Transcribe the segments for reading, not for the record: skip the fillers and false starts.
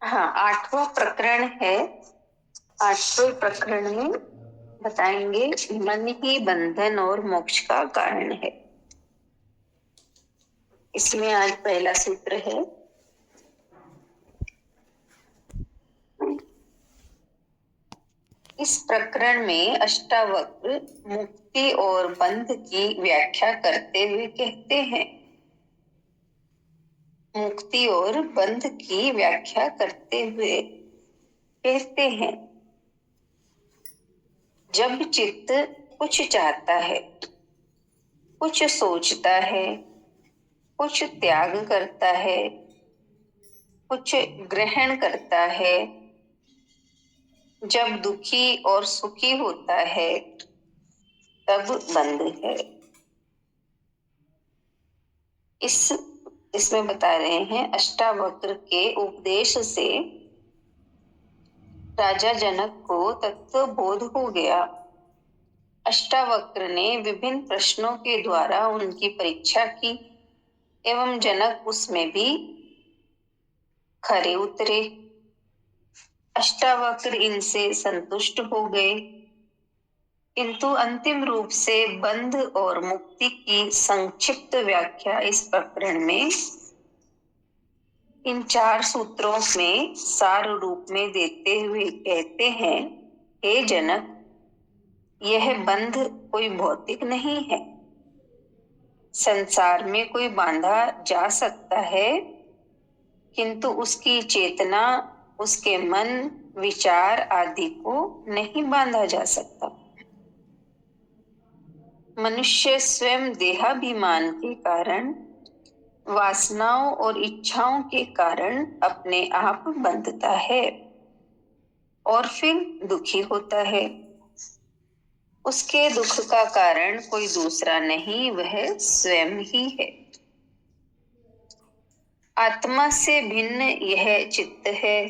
हाँ, 8वां प्रकरण है। 8वें प्रकरण में बताएंगे मन ही बंधन और मोक्ष का कारण है। इसमें आज पहला सूत्र है। इस प्रकरण में अष्टावक्र मुक्ति और बंध की व्याख्या करते हुए कहते हैं। मुक्ति और बंध की व्याख्या करते हुए कहते हैं, जब चित्त कुछ चाहता है, कुछ सोचता है, कुछ त्याग करता है, कुछ ग्रहण करता है, जब दुखी और सुखी होता है, तब बंध है। इसमें बता रहे हैं, अष्टावक्र के उपदेश से राजा जनक को तत्व बोध हो गया। अष्टावक्र ने विभिन्न प्रश्नों के द्वारा उनकी परीक्षा की एवं जनक उसमें भी खरे उतरे। अष्टावक्र इनसे संतुष्ट हो गए, किंतु अंतिम रूप से बंध और मुक्ति की संक्षिप्त व्याख्या इस प्रकरण में इन 4 सूत्रों में सार रूप में देते हुए कहते हैं, हे जनक, यह बंध कोई भौतिक नहीं है। संसार में कोई बांधा जा सकता है, किंतु उसकी चेतना, उसके मन, विचार आदि को नहीं बांधा जा सकता। मनुष्य स्वयं देहाभिमान के कारण, वासनाओं और इच्छाओं के कारण अपने आप बंधता है और फिर दुखी होता है। उसके दुख का कारण कोई दूसरा नहीं, वह स्वयं ही है। आत्मा से भिन्न यह चित्त है।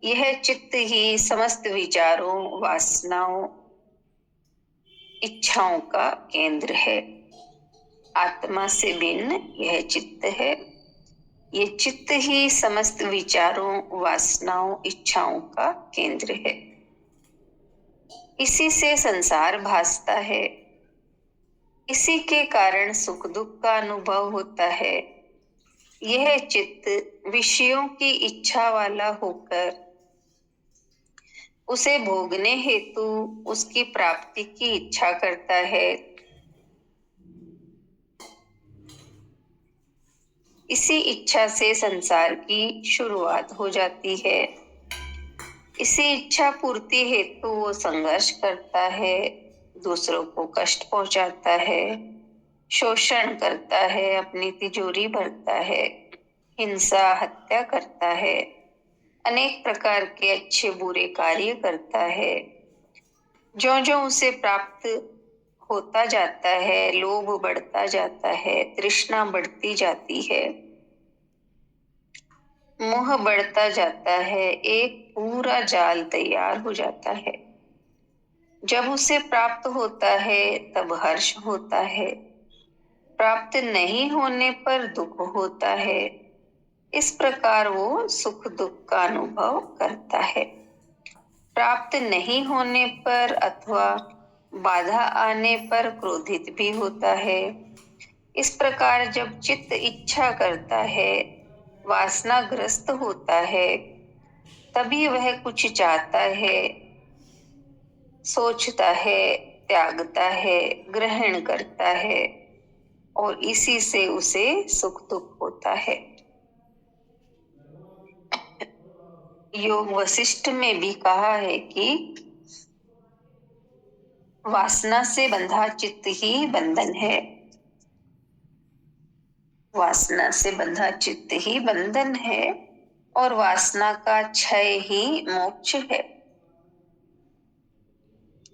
यह चित्त ही समस्त विचारों, वासनाओं, इच्छाओं का केंद्र है। आत्मा से भिन्न यह चित्त है। ये चित्त ही समस्त विचारों, वासनाओं, इच्छाओं का केंद्र है। इसी से संसार भासता है। इसी के कारण सुख दुख का अनुभव होता है। यह चित्त विषयों की इच्छा वाला होकर उसे भोगने हेतु उसकी प्राप्ति की इच्छा करता है। इसी इच्छा से संसार की शुरुआत हो जाती है। इसी इच्छा पूर्ति हेतु वो संघर्ष करता है, दूसरों को कष्ट पहुंचाता है, शोषण करता है, अपनी तिजोरी भरता है, हिंसा, हत्या करता है, अनेक प्रकार के अच्छे बुरे कार्य करता है। जो जो उसे प्राप्त होता जाता है, लोभ बढ़ता जाता है, तृष्णा बढ़ती जाती है, मोह बढ़ता जाता है, एक पूरा जाल तैयार हो जाता है। जब उसे प्राप्त होता है तब हर्ष होता है, प्राप्त नहीं होने पर दुख होता है। इस प्रकार वो सुख दुख का अनुभव करता है। प्राप्त नहीं होने पर अथवा बाधा आने पर क्रोधित भी होता है। इस प्रकार जब चित्त इच्छा करता है, वासनाग्रस्त होता है, तभी वह कुछ चाहता है, सोचता है, त्यागता है, ग्रहण करता है और इसी से उसे सुख दुख होता है। योग वशिष्ठ में भी कहा है कि वासना से बंधा चित्त ही बंधन है। वासना से बंधा चित्त ही बंधन है और वासना का क्षय ही मोक्ष है।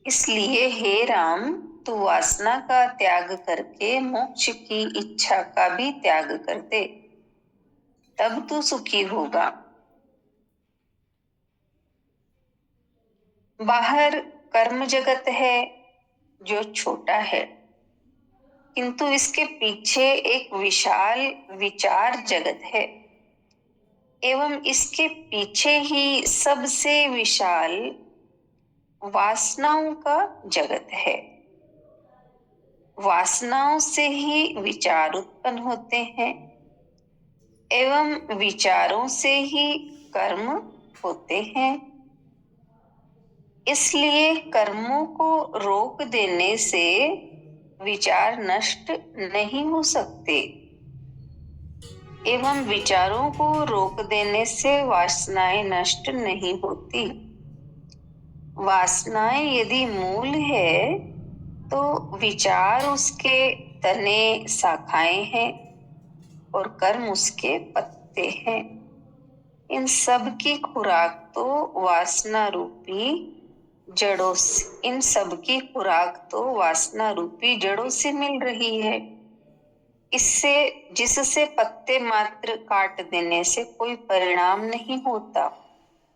इसलिए हे राम, तू वासना का त्याग करके मोक्ष की इच्छा का भी त्याग कर दे, तब तू सुखी होगा। बाहर कर्म जगत है जो छोटा है, किंतु इसके पीछे एक विशाल विचार जगत है। एवं इसके पीछे ही सबसे विशाल वासनाओं का जगत है। वासनाओं से ही विचार उत्पन्न होते हैं एवं विचारों से ही कर्म होते हैं। इसलिए कर्मों को रोक देने से विचार नष्ट नहीं हो सकते एवं विचारों को रोक देने से वासनाएं नष्ट नहीं होती। वासनाएं यदि मूल है तो विचार उसके तने शाखाएं हैं और कर्म उसके पत्ते हैं। इन सब की खुराक तो वासना रूपी जड़ों से मिल रही है। जिससे पत्ते मात्र काट देने से कोई परिणाम नहीं होता।